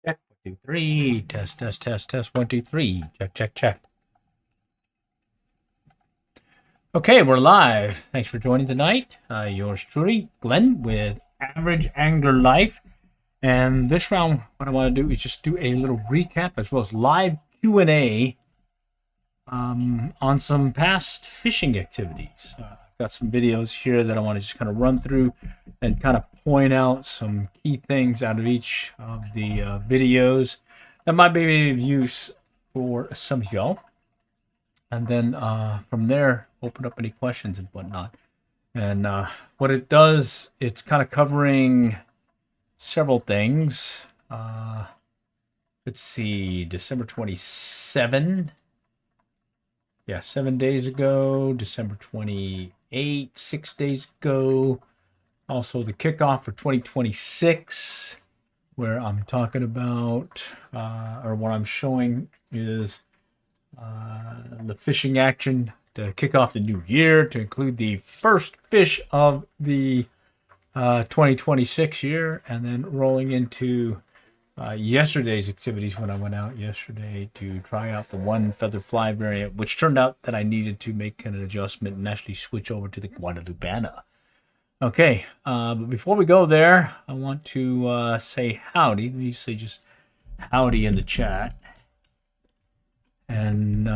Check, 1, 2, 3. Test, test, test, test. 1, 2, 3. Check, check, check. Okay, we're live. Thanks for joining tonight. Yours truly, Glenn, with Average Angler Life. And this round, what I want to do is just do a little recap as well as live Q&A on some past fishing activities. I've got some videos here that I want to just kind of run through and kind of point out some key things out of each of the videos that might be of use for some of y'all. And then from there, open up any questions and whatnot. And what it does, it's kind of covering several things. Let's see, December 27. Yeah, 7 days ago. December 28, 6 days ago. Also the kickoff for 2026, where I'm talking about, or what I'm showing is the fishing action to kick off the new year, to include the first fish of the 2026 year, and then rolling into yesterday's activities when I went out yesterday to try out the one feather fly variant, which turned out that I needed to make an adjustment and actually switch over to the Guadalupana. Okay, but before we go there, I want to say howdy. Let me say just howdy in the chat. And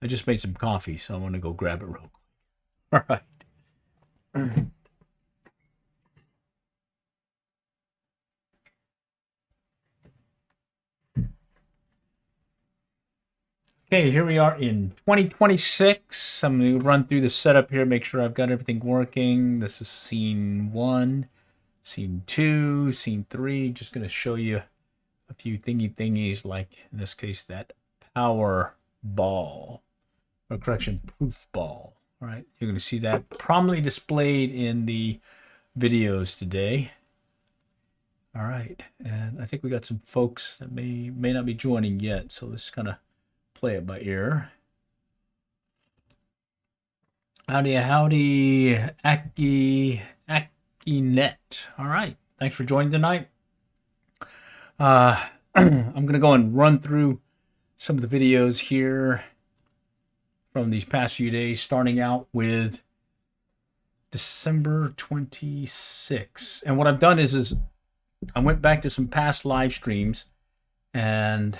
I just made some coffee, so I want to go grab it real quick. All right. Okay, here we are in 2026. I'm going to run through the setup here, make sure I've got everything working. This is scene 1, scene 2, scene 3. Just going to show you a few thingies, like in this case, that power ball, or correction, proof ball. All right, you're going to see that prominently displayed in the videos today. All right, and I think we got some folks that may not be joining yet, so let's kind of play it by ear. Howdy, Akinet. All right, thanks for joining tonight. I'm going to go and run through some of the videos here from these past few days, starting out with December 26. And what I've done is I went back to some past live streams, and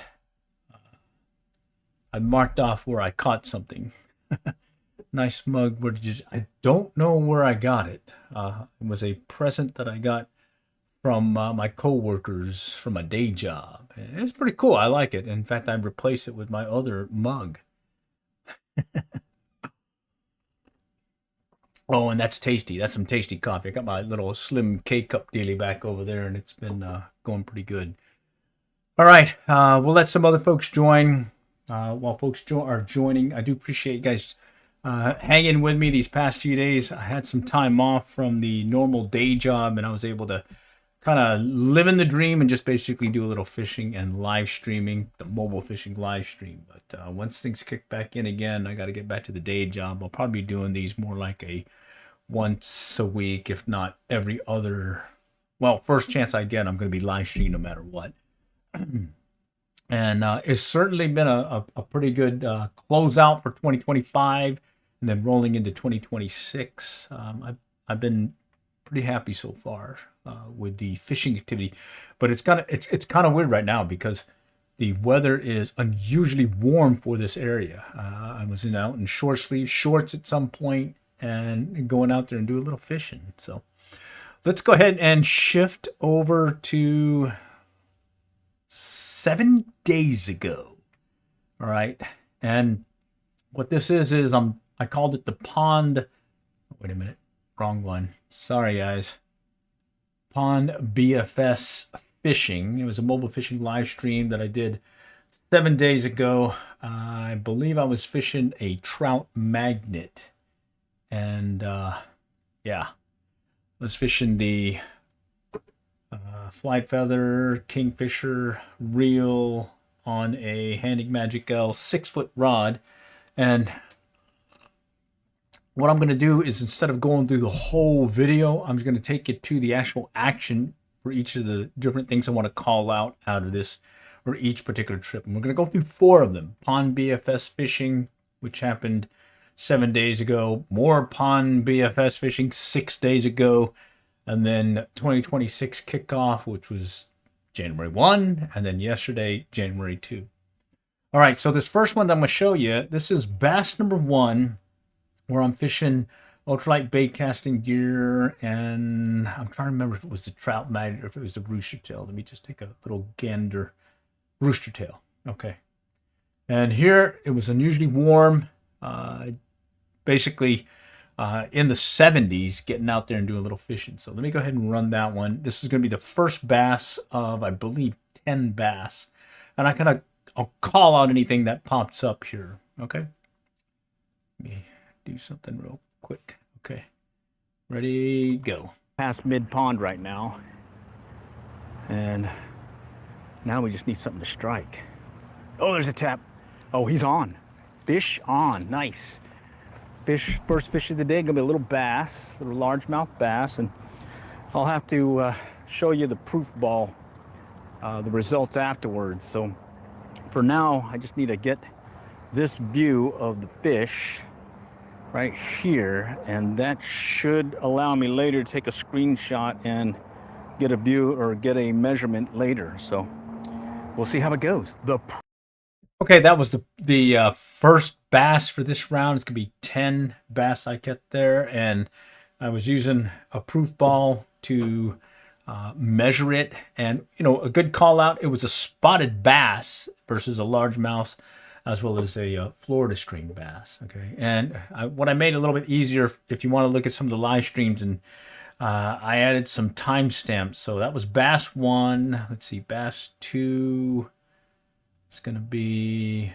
I marked off where I caught something. Nice mug. I don't know where I got it. It was a present that I got from my co-workers from a day job. It's pretty cool. I like it. In fact, I replaced it with my other mug. Oh, and that's tasty. That's some tasty coffee. I got my little slim K-cup dealie back over there, and it's been going pretty good. All right. We'll let some other folks join. While folks are joining, I do appreciate you guys hanging with me these past few days. I had some time off from the normal day job, and I was able to kind of live in the dream and just basically do a little fishing and live streaming, the mobile fishing live stream. But once things kick back in again, I got to get back to the day job. I'll probably be doing these more like a once a week, if not every other. Well, first chance I get, I'm going to be live streaming no matter what. And it's certainly been a pretty good closeout for 2025, and then rolling into 2026. I've been pretty happy so far with the fishing activity, but it's kind of weird right now because the weather is unusually warm for this area. I was out in short sleeves, shorts at some point, and going out there and do a little fishing. So let's go ahead and shift over to 7 days ago. All right, and what this is I called it the pond. Wait a minute, wrong one. Sorry, guys. Pond BFS fishing. It was a mobile fishing live stream that I did 7 days ago. I believe I was fishing a trout magnet, and yeah, I was fishing the fly feather kingfisher reel on a Handig Magic L 6-foot rod. And what I'm going to do is, instead of going through the whole video, I'm just going to take it to the actual action for each of the different things I want to call out of this, or each particular trip. And we're going to go through 4 of them. Pond BFS fishing, which happened 7 days ago. More pond BFS fishing 6 days ago. And then 2026 kickoff, which was January 1. And then yesterday, January 2. All right, so this first one that I'm going to show you, this is bass number 1, where I'm fishing ultralight bait casting gear, and I'm trying to remember if it was the trout magnet or if it was the rooster tail. Let me just take a little gander. Rooster tail. Okay. And here it was unusually warm, basically in the 70s, getting out there and doing a little fishing. So let me go ahead and run that one. This is going to be the first bass of, I believe, 10 bass. And I'll call out anything that pops up here. Okay. Let me do something real quick. Okay. Ready, go. Past mid-pond right now. And now we just need something to strike. Oh, there's a tap. Oh, he's on. Fish on. Nice. Fish. First fish of the day. Gonna be a little bass, little largemouth bass, and I'll have to show you the proof ball, the results afterwards. So for now, I just need to get this view of the fish right here, and that should allow me later to take a screenshot and get a view or get a measurement later. So we'll see how it goes. Okay, that was the first bass for this round. It's gonna be 10 bass I kept there, and I was using a proof ball to measure it. And a good call out. It was a spotted bass versus a largemouth, as well as a Florida stream bass. Okay, and what I made a little bit easier, if you want to look at some of the live streams, and I added some timestamps. So that was bass 1. Let's see, bass 2. It's going to be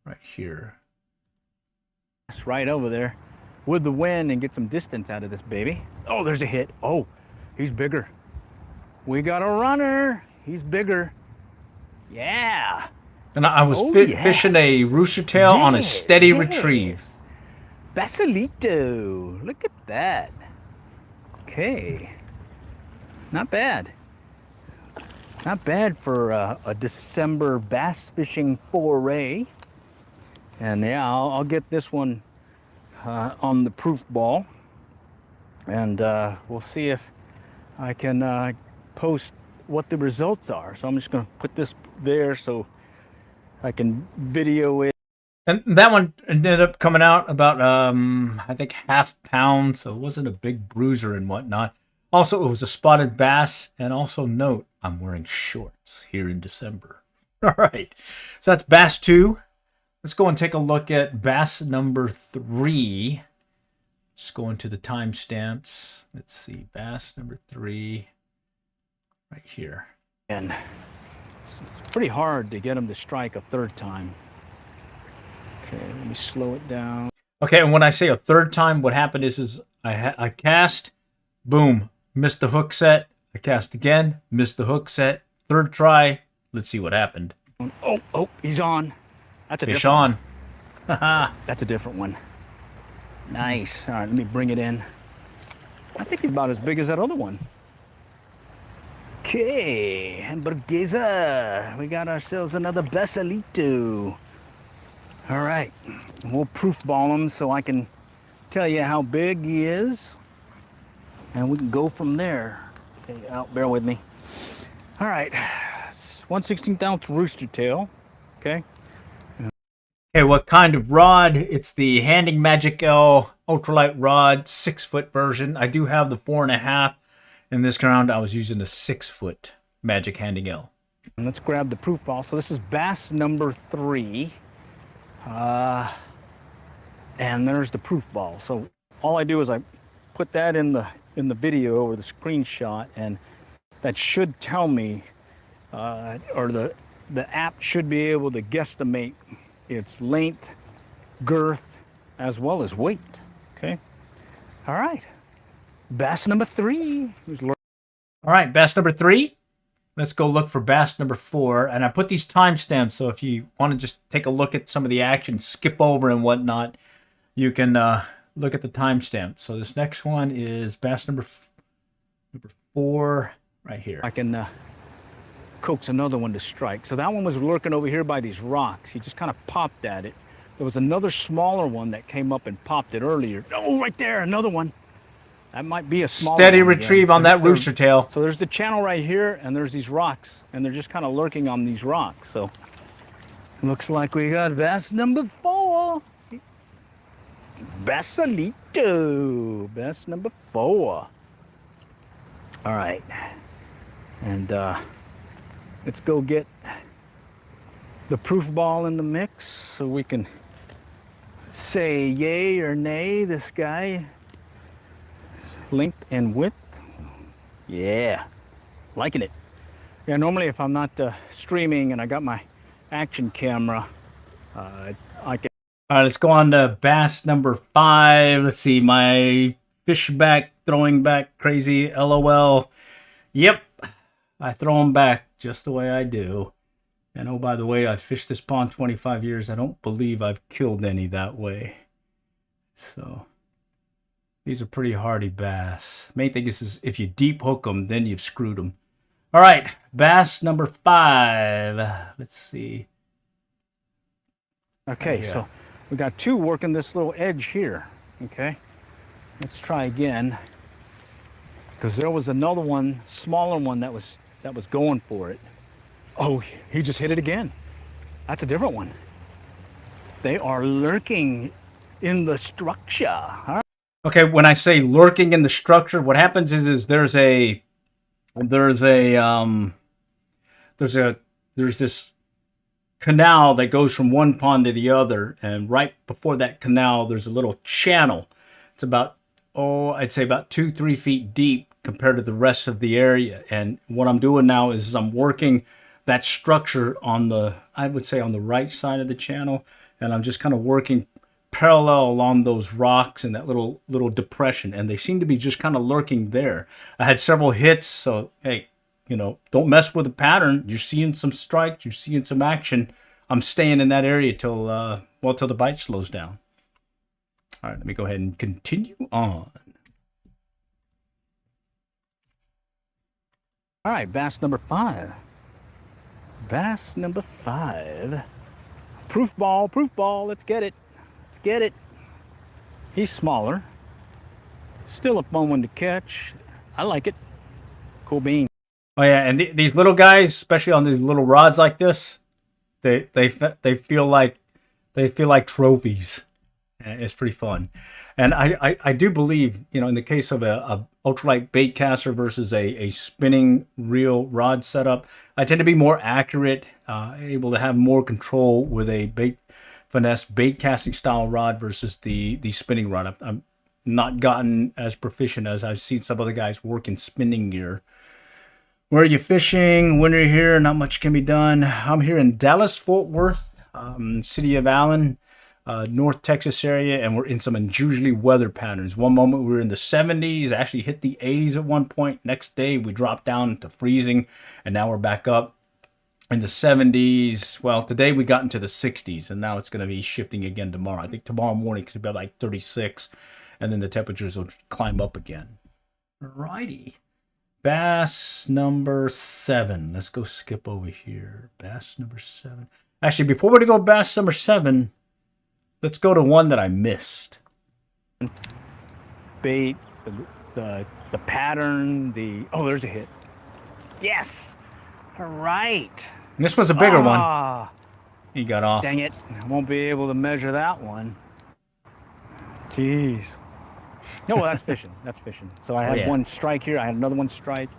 right here. It's right over there with the wind, and get some distance out of this baby. Oh, there's a hit. Oh, he's bigger. We got a runner. He's bigger. Yeah. And I was fishing a rooster tail on a steady retrieve. Basilito. Look at that. Okay. Not bad. Not bad for a December bass fishing foray. And yeah, I'll get this one on the proof ball. And we'll see if I can post what the results are. So I'm just going to put this there so I can video it. And that one ended up coming out about, I think, ½ pound. So it wasn't a big bruiser and whatnot. Also, it was a spotted bass. And also note, I'm wearing shorts here in December. All right. So that's bass 2. Let's go and take a look at bass number 3. Just go into the timestamps. Let's see. Bass number 3 right here. And it's pretty hard to get him to strike a third time. Okay, let me slow it down. Okay, and when I say a third time, what happened is I cast, boom, missed the hook set. I cast again, missed the hook set. Third try, let's see what happened. Oh, he's on. That's a fish different on. one. That's a different one. Nice. All right, let me bring it in. I think he's about as big as that other one. Okay, hamburguesa. We got ourselves another basilito. All right, we'll proof ball him so I can tell you how big he is, and we can go from there. Okay, bear with me. All right, it's 1/16 ounce rooster tail. Okay. Okay, what kind of rod? It's the Handing Magic L ultralight rod, 6-foot version. I do have the 4.5. In this round, I was using the 6-foot Magic Handing L. And let's grab the proof ball. So this is bass number 3. And there's the proof ball. So all I do is I put that in the video or the screenshot, and that should tell me, or the app should be able to guesstimate its length, girth, as well as weight. Okay. All right. Bass number 3. All right, bass number 3. Let's go look for bass number 4. And I put these timestamps, so if you want to just take a look at some of the action, skip over and whatnot, you can look at the timestamp. So this next one is bass number 4 right here. I can coax another one to strike. So that one was lurking over here by these rocks. He just kind of popped at it. There was another smaller one that came up and popped it earlier. Oh, right there, another one. That might be a smaller Steady one retrieve again. on that rooster tail. So there's the channel right here, and there's these rocks, and they're just kind of lurking on these rocks. So looks like we got bass number 4. Basalito. Bass number 4. All right. And let's go get the proof ball in the mix so we can say yay or nay. This guy is length and width. Yeah, liking it. Yeah, normally if I'm not streaming and I got my action camera, I can. All right, let's go on to bass number 5. Let's see, my fish back, throwing back crazy, LOL. Yep, I throw them back just the way I do. And oh, by the way, I've fished this pond 25 years. I don't believe I've killed any that way. So these are pretty hardy bass. Main thing is if you deep hook them, then you've screwed them. All right, bass number 5. Let's see. Okay, so we got 2 working this little edge here. Okay, let's try again. Because there was another one, smaller one that was going for it. Oh, he just hit it again. That's a different one. They are lurking in the structure. All right. Okay, when I say lurking in the structure, what happens is there's this canal that goes from one pond to the other, and right before that canal there's a little channel. It's about, I'd say about 2-3 feet deep compared to the rest of the area. And what I'm doing now is I'm working that structure on the, I would say on the right side of the channel, and I'm just kind of working parallel along those rocks in that little depression, and they seem to be just kind of lurking there. I had several hits, so hey, don't mess with the pattern. You're seeing some strikes, you're seeing some action. I'm staying in that area till the bite slows down. All right, let me go ahead and continue on. All right, bass number 5. Bass number 5. Proof ball, let's get it. Let's get it. He's smaller. Still a fun one to catch. I like it. Cool bean. Oh yeah, and these little guys, especially on these little rods like this, they feel like trophies. It's pretty fun. And I do believe, in the case of a ultralight bait caster versus a spinning reel rod setup, I tend to be more accurate, able to have more control with a finesse bait casting style rod versus the spinning rod. I'm not gotten as proficient as I've seen some other guys work in spinning gear. Where are you fishing? When are you here? Not much can be done. I'm here in Dallas, Fort Worth, city of Allen, North Texas area, and we're in some unusually weather patterns. One moment we were in the 70s, actually hit the 80s at one point. Next day we dropped down to freezing, and now we're back up in the 70s. Well, today we got into the 60s, and now it's going to be shifting again tomorrow. I think tomorrow morning it's about like 36, and then the temperatures will climb up again. Alrighty. Bass number 7. Let's go skip over here. Bass number 7. Actually, before we go bass number 7, let's go to one that I missed. Bait, the pattern, there's a hit. Yes. All right. This was a bigger one. He got off. Dang it. I won't be able to measure that one. Jeez. No, well, that's fishing. That's fishing. So I had one strike here. I had another one strike.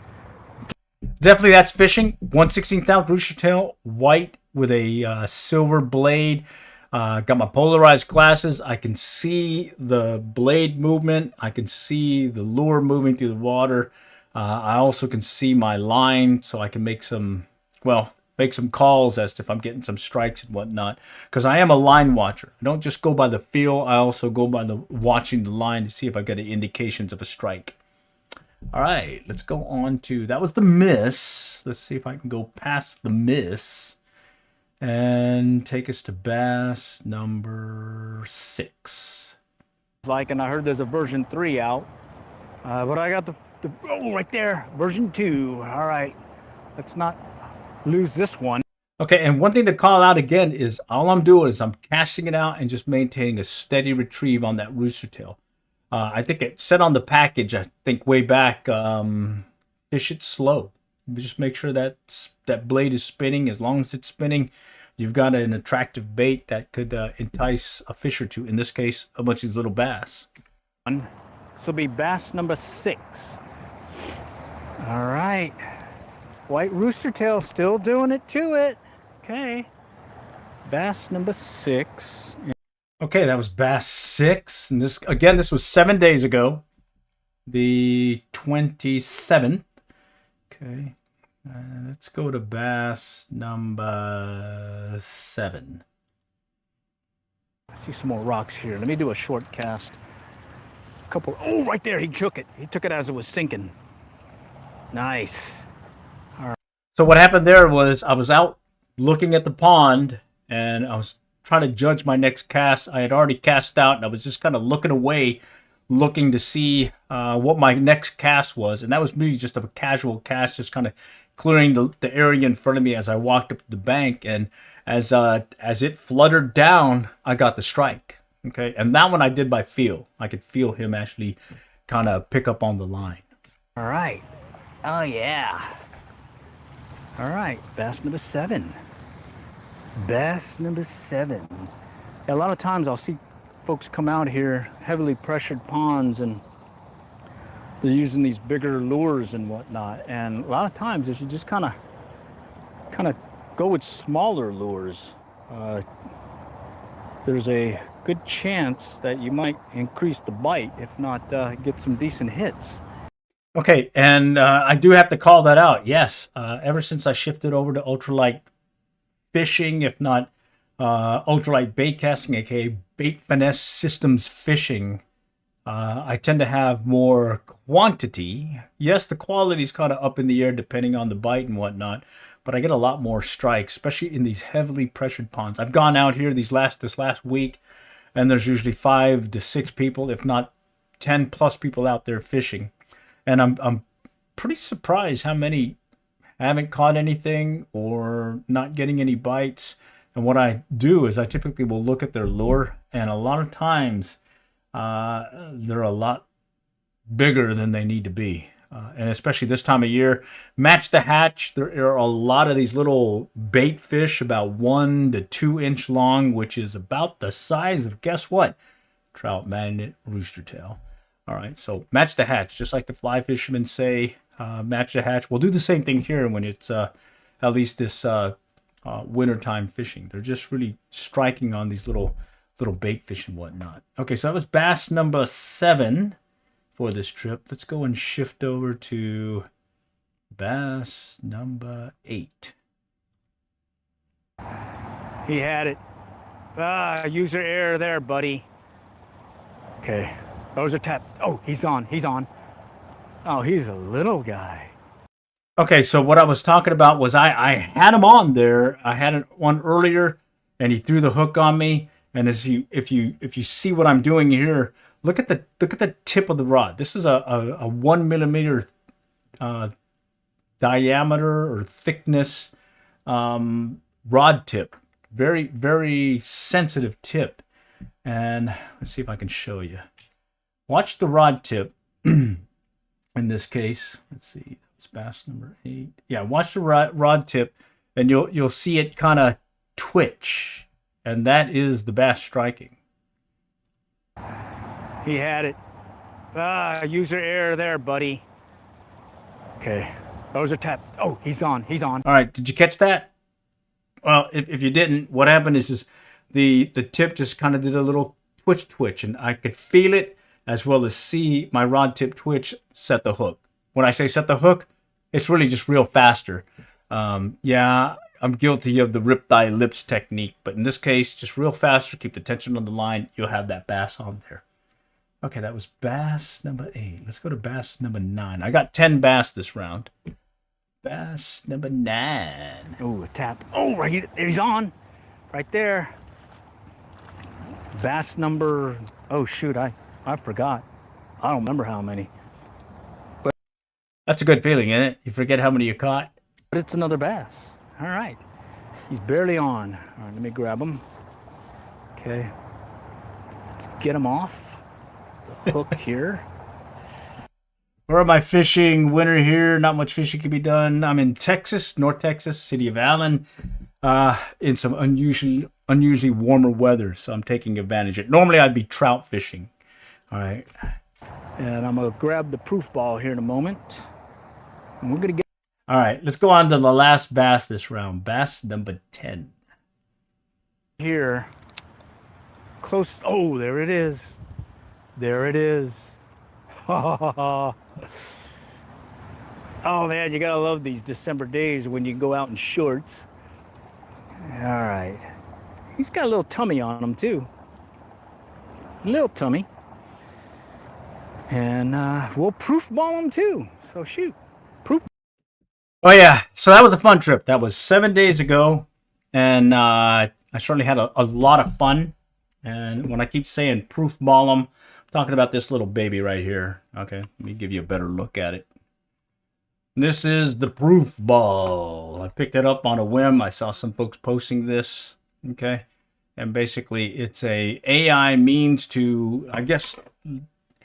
Definitely that's fishing. 1/16 ounce rooster tail, white with a silver blade. Got my polarized glasses. I can see the blade movement. I can see the lure moving through the water. I also can see my line, so I can make some calls as to if I'm getting some strikes and whatnot. Because I am a line watcher. I don't just go by the feel. I also go by watching the line to see if I get any indications of a strike. All right, let's go on to, that was the miss. Let's see if I can go past the miss and take us to bass number 6. And I heard there's a version 3 out, but I got the Oh, right there, version 2. All right, let's not lose this one. Okay, and one thing to call out again is all I'm doing is I'm casting it out and just maintaining a steady retrieve on that rooster tail. I think it said on the package, I think way back, fish it slow. Just make sure that blade is spinning. As long as it's spinning, you've got an attractive bait that could entice a fish or two. In this case, a bunch of these little bass. This will be bass number 6. All right. White rooster tail still doing it to it. Okay. Bass number 6. Okay, that was bass 6. And this was 7 days ago. The 27th. Okay. Let's go to bass number 7. I see some more rocks here. Let me do a short cast. Oh, right there. He took it. He took it as it was sinking. Nice. So what happened there was I was out looking at the pond and I was trying to judge my next cast. I had already cast out and I was just kind of looking away, looking to see what my next cast was. And that was really just a casual cast, just kind of clearing the area in front of me as I walked up the bank. And as it fluttered down, I got the strike. Okay, and that one I did by feel. I could feel him actually kind of pick up on the line. All right. Oh, yeah. All right, bass number 7. Bass number 7. A lot of times I'll see folks come out here, heavily pressured ponds, and they're using these bigger lures and whatnot. And a lot of times, if you just kind of go with smaller lures, there's a good chance that you might increase the bite, if not get some decent hits. Okay, and I do have to call that out. Yes, ever since I shifted over to ultralight fishing, if not ultralight bait casting, aka bait finesse systems fishing, I tend to have more quantity. Yes, the quality is kind of up in the air depending on the bite and whatnot, but I get a lot more strikes, especially in these heavily pressured ponds. I've gone out here this last week, and there's usually 5 to 6 people, if not 10 plus people out there fishing. And I'm pretty surprised how many haven't caught anything or not getting any bites. And what I do is I typically will look at their lure, and a lot of times they're a lot bigger than they need to be. And especially this time of year, match the hatch. There are a lot of these little bait fish about 1 to 2 inch long, which is about the size of, guess what? Trout, magnet, rooster tail. All right, so match the hatch, just like the fly fishermen say, match the hatch. We'll do the same thing here when it's at least this wintertime fishing. They're just really striking on these little bait fish and whatnot. Okay, so that was bass number 7 for this trip. Let's go and shift over to bass number 8. He had it. User error there, buddy. Okay. Those are tap. Oh, he's on. Oh, he's a little guy. Okay, so what I was talking about was I had him on there. I had one earlier, and he threw the hook on me. And if you see what I'm doing here, look at the tip of the rod. This is a 1 millimeter diameter or thickness rod tip. Very, very sensitive tip. And let's see if I can show you. Watch the rod tip. In this case, let's see, it's bass number 8. Yeah, watch the rod tip, and you'll see it kind of twitch, and that is the bass striking. He had it. User error there, buddy. Okay, those are tap. Oh, he's on. All right, did you catch that? Well, if you didn't, what happened is the tip just kind of did a little twitch, and I could feel it as well as see my rod tip twitch set the hook. When I say set the hook, it's really just real faster. Yeah, I'm guilty of the rip thy lips technique, but in this case, just real faster, keep the tension on the line, you'll have that bass on there. Okay, that was bass number 8. Let's go to bass number 9. I got 10 bass this round. Bass number 9. Oh, a tap. Oh, right there, he's on. Right there. Bass number, oh shoot, I forgot. I don't remember how many. That's a good feeling, isn't it? You forget how many you caught. But it's another bass. All right. He's barely on. All right, let me grab him. Okay. Let's get him off the hook here. Where am I fishing? Winter here. Not much fishing can be done. I'm in Texas, North Texas, city of Allen, in some unusually warmer weather. So I'm taking advantage of it. Normally I'd be trout fishing. All right. And I'm going to grab the proof ball here in a moment. And we're going to get... All right. Let's go on to the last bass this round. Bass number 10. Here. Close. Oh, there it is. There it is. Oh man, you gotta love these December days when you go out in shorts. All right. He's got a little tummy on him too. Little tummy. And we'll proof ball him too. So shoot. Proof. Oh yeah. So that was a fun trip. That was 7 days ago. And I certainly had a lot of fun. And when I keep saying proof ball them, I'm talking about this little baby right here. Okay, let me give you a better look at it. This is the proof ball. I picked it up on a whim. I saw some folks posting this. Okay, and basically it's a AI means to, I guess,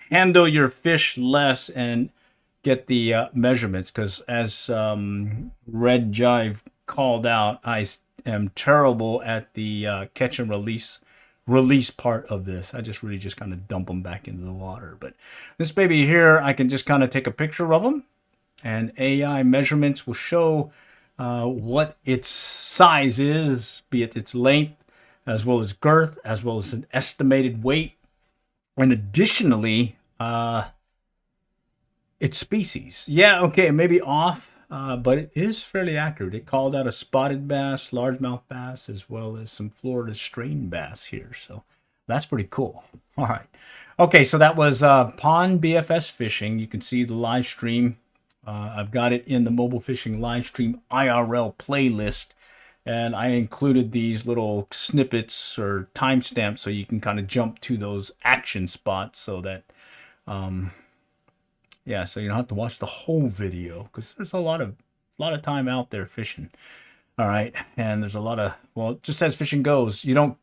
handle your fish less and get the measurements. Because as Red Jive called out, I am terrible at the catch and release part of this. I just really just kind of dump them back into the water. But this baby here, I can just kind of take a picture of them, and AI measurements will show what its size is, be it its length, as well as girth, as well as an estimated weight, and additionally, its species. Yeah, okay, it may be off, but it is fairly accurate. It called out a spotted bass, largemouth bass, as well as some Florida strain bass here. So that's pretty cool. All right. Okay, so that was Pond BFS Fishing. You can see the live stream. I've got it in the Mobile Fishing Live Stream IRL playlist. And I included these little snippets or timestamps so you can kind of jump to those action spots so that... yeah, so you don't have to watch the whole video because there's a lot of time out there fishing. All right, and there's a lot of, well, just as fishing goes, you don't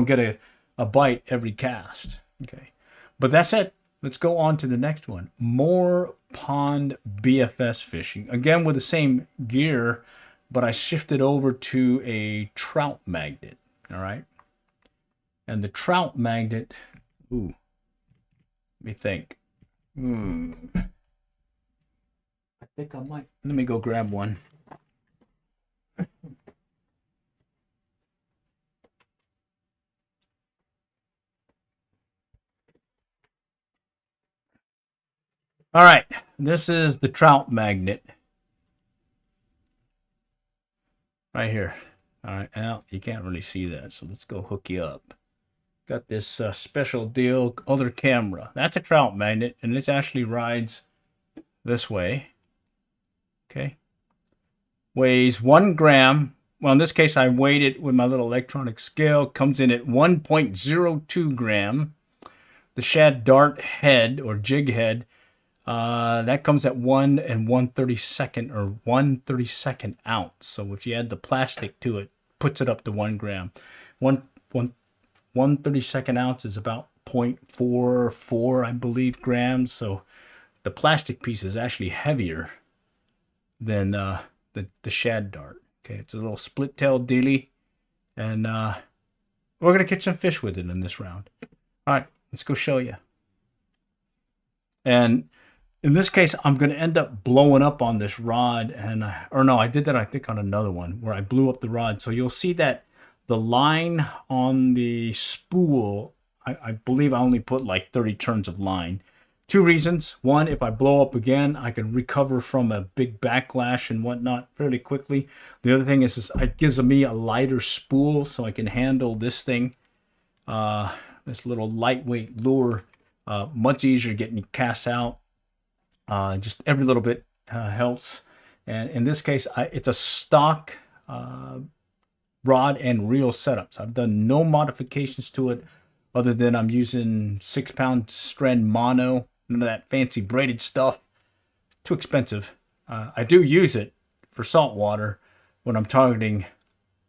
get a bite every cast. Okay, but that's it. Let's go on to the next one. More Pond BFS fishing again with the same gear, but I shifted over to a trout magnet. All right, and the trout magnet. Ooh, let me think. I think I might. Let me go grab one. All right, this is the trout magnet right here. All right, now you can't really see that, so let's go hook you up. Got this special deal, other camera. That's a trout magnet, and it actually rides this way. Okay. Weighs 1 gram. Well, in this case, I weighed it with my little electronic scale. Comes in at 1.02 gram. The shad dart head or jig head, that comes at 1 1/32 or 1/32 ounce. So if you add the plastic to it, puts it up to 1 gram. 1/32 ounce is about 0.44, I believe, grams. So the plastic piece is actually heavier than the shad dart. Okay, it's a little split tail dealie, and we're gonna catch some fish with it in this round. All right, let's go show you. And in this case, I'm gonna end up blowing up on this rod, and or no, I did that I think on another one where I blew up the rod. So you'll see that the line on the spool, I believe I only put like 30 turns of line. 2 reasons. One, if I blow up again, I can recover from a big backlash and whatnot fairly quickly. The other thing is it gives me a lighter spool so I can handle this thing, this little lightweight lure, much easier getting cast out. Just every little bit helps. And in this case, it's a stock rod and reel setup. So I've done no modifications to it other than I'm using 6-pound strand mono. None of that fancy braided stuff. too expensive. I do use it for saltwater when I'm targeting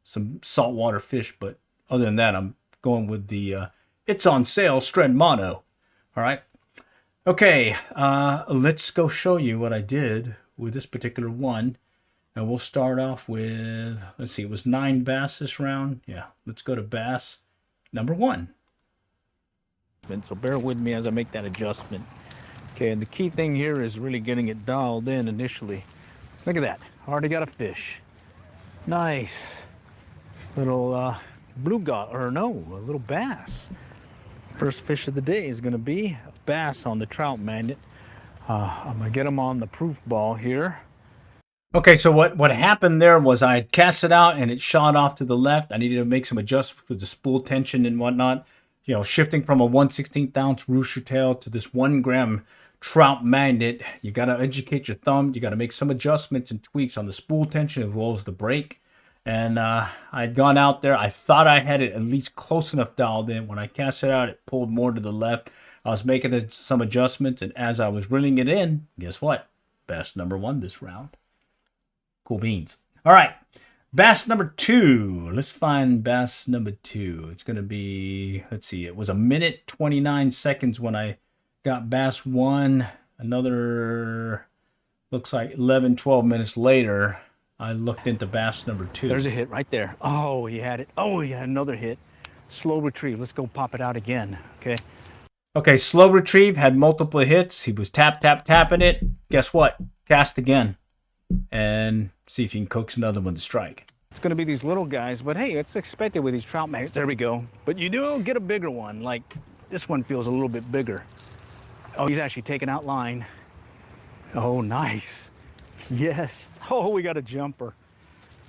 some saltwater fish, but other than that, I'm going with the it's on sale Strand Mono. All right. Okay, let's go show you what I did with this particular one. And we'll start off with, let's see, it was 9 bass this round. Yeah, let's go to bass number 1. So bear with me as I make that adjustment. Okay, and the key thing here is really getting it dialed in initially. Look at that, already got a fish. Nice. Little a little bass. First fish of the day is gonna be a bass on the trout magnet. I'm gonna get him on the proof ball here. Okay, so what happened there was I cast it out and it shot off to the left. I needed to make some adjustments with the spool tension and whatnot. You know, shifting from a 1/16 ounce rooster tail to this 1 gram trout magnet. You got to educate your thumb. You got to make some adjustments and tweaks on the spool tension as well as the brake. And I'd gone out there. I thought I had it at least close enough dialed in. When I cast it out, it pulled more to the left. I was making some adjustments, and as I was reeling it in, guess what? Bass number 1 this round. Cool beans. All right, bass number 2. Let's find bass number 2. It's going to be, let's see, it was 1:29 minutes when I got bass 1. Another, looks like 11, 12 minutes later, I looked into bass number 2. There's a hit right there. Oh, he had it. Oh, he had another hit. Slow retrieve. Let's go pop it out again. Okay. Okay, slow retrieve, had multiple hits. He was tapping it. Guess what? Cast again. And see if you can coax another one to strike. It's going to be these little guys, but hey, it's expected with these trout magnets. There we go. But you do get a bigger one. Like this one feels a little bit bigger. Oh, he's actually taking out line. Oh, nice. Yes. Oh, we got a jumper.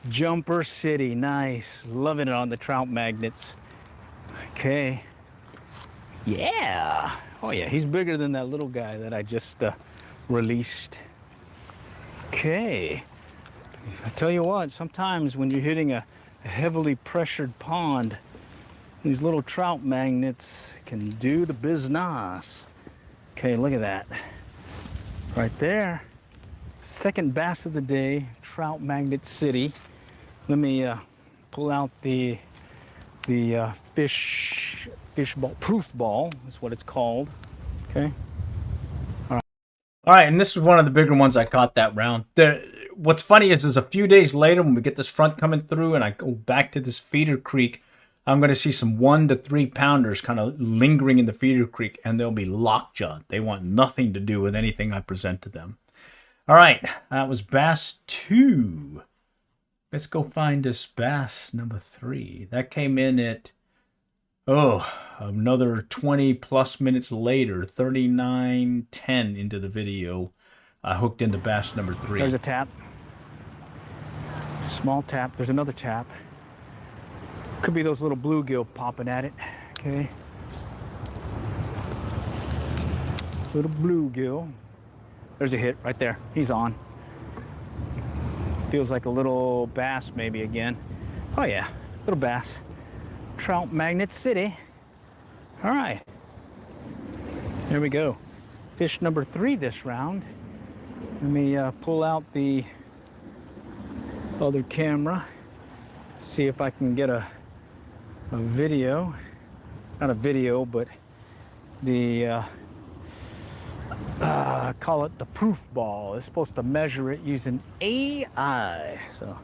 Jumper City. Nice. Loving it on the trout magnets. Okay. Yeah. Oh, yeah. He's bigger than that little guy that I just released. Okay. I tell you what, sometimes when you're hitting a heavily pressured pond, these little trout magnets can do the business. Okay, look at that. Right there. Second bass of the day, Trout Magnet City. Let me pull out the fish ball, proof ball is what it's called. Okay. All right, and this is one of the bigger ones I caught that round. What's funny is a few days later when we get this front coming through and I go back to this feeder creek, I'm going to see some 1 to 3 pounders kind of lingering in the feeder creek, and they'll be lockjawed. They want nothing to do with anything I present to them. All right, that was bass 2. Let's go find this bass number 3. That came in at, another 20 plus minutes later, 39:10 into the video. I hooked into bass number 3. There's a tap. Small tap. There's another tap. Could be those little bluegill popping at it. Okay. Little bluegill. There's a hit right there. He's on. Feels like a little bass maybe again. Oh yeah, little bass. Trout Magnet City. All right. There we go. Fish number 3 this round. Let me pull out the other camera. See if I can get a video. Not a video, but the call it the proof ball. It's supposed to measure it using AI. So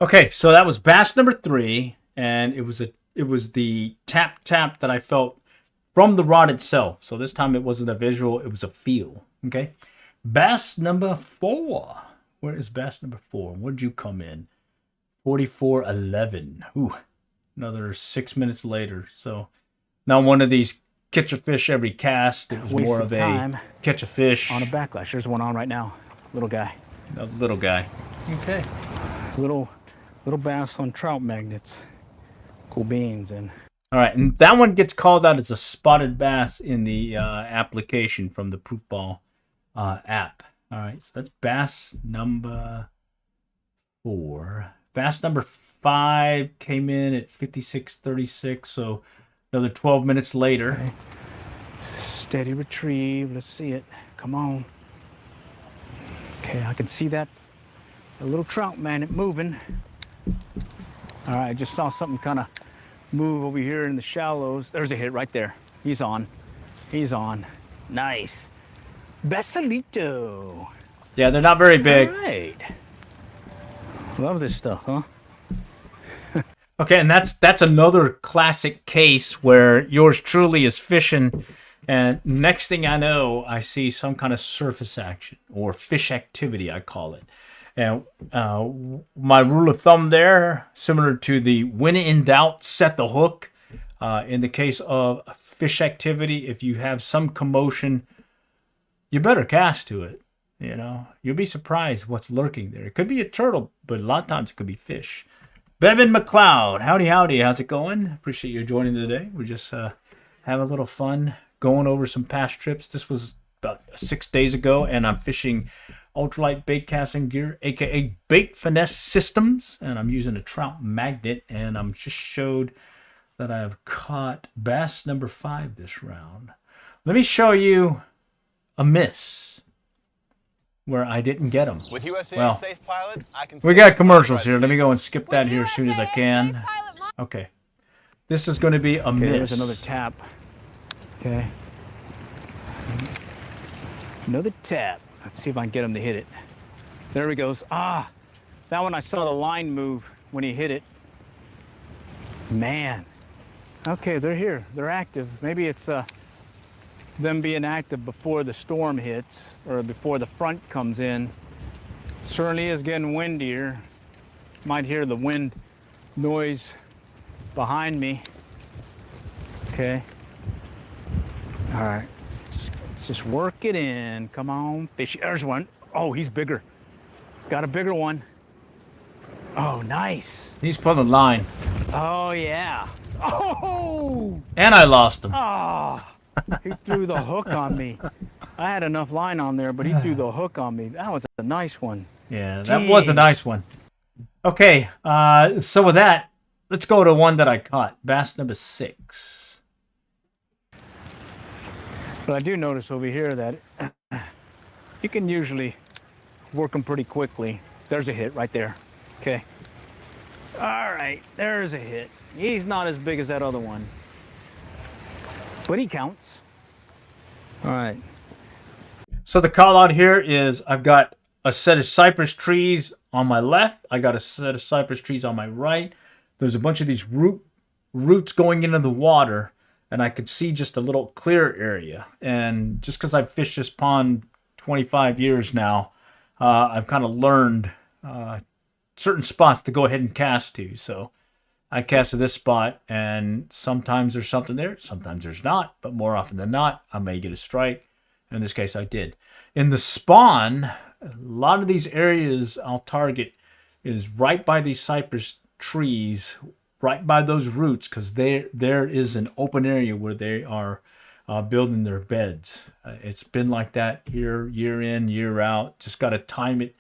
okay, so that was bass number 3, and it was the tap that I felt from the rod itself. So this time it wasn't a visual, it was a feel. Okay, bass number 4. Where is bass number 4? Where'd you come in? 44:11. Ooh, another 6 minutes later. So not one of these catch a fish every cast. It was more of a catch a fish on a backlash. There's one on right now. Little guy. A little guy. Okay. Little bass on trout magnets. Cool beans. And all right, and that one gets called out as a spotted bass in the application from the Proof Ball app. All right, so that's bass number 4. Bass number 5 came in at 56:36, so another 12 minutes later. Okay. Steady retrieve. Let's see it. Come on. Okay, I can see that. A little trout, man, it moving. All right, I just saw something kind of move over here in the shallows. There's a hit right there. He's on. He's on. Nice. Besalito. Yeah, they're not very big. All right. Love this stuff, huh? Okay, and that's another classic case where yours truly is fishing, and next thing I know, I see some kind of surface action or fish activity, I call it. And my rule of thumb there, similar to the when in doubt, set the hook. In the case of fish activity, if you have some commotion, you better cast to it. You know, you'll be surprised what's lurking there. It could be a turtle, but a lot of times it could be fish. Bevan McLeod, howdy, howdy. How's it going? Appreciate you joining today. We just have a little fun going over some past trips. This was about 6 days ago, and I'm fishing ultralight bait casting gear, aka Bait Finesse Systems, and I'm using a trout magnet, and I'm just showed that I've caught bass number 5 this round. Let me show you a miss where I didn't get them. With USA Well, Safe Pilot, I can we got commercials here. Let me go and skip that here as soon as I can. Okay. This is going to be a Okay, miss. there's another tap. Okay. Another tap. Let's see if I can get him to hit it. There he goes. Ah, that one I saw the line move when he hit it. Man. Okay, they're here. They're active. Maybe it's them being active before the storm hits or before the front comes in. Certainly is getting windier. Might hear the wind noise behind me. Okay. All right. Let's just work it in. Come on, fish. There's one. Oh, he's bigger. Got a bigger one. Oh, nice. He's pulling the line. Oh, yeah. Oh! And I lost him. Oh! He threw the hook on me. I had enough line on there, but he threw the hook on me. That was a nice one. Yeah, that was a nice one. Okay, so with that, let's go to one that I caught. Bass number 6. But I do notice over here that you can usually work them pretty quickly. There's a hit right there. Okay. All right, there's a hit. He's not as big as that other one, but he counts. All right. So the call out here is I've got a set of cypress trees on my left. I got a set of cypress trees on my right. There's a bunch of these roots going into the water, and I could see just a little clear area. And just because I've fished this pond 25 years now, I've kind of learned certain spots to go ahead and cast to. So I cast to this spot, and sometimes there's something there, sometimes there's not, but more often than not, I may get a strike. In this case, I did. In the spawn, a lot of these areas I'll target is right by these cypress trees, right by those roots, because there is an open area where they are building their beds. It's been like that here, year in, year out. Just got to time it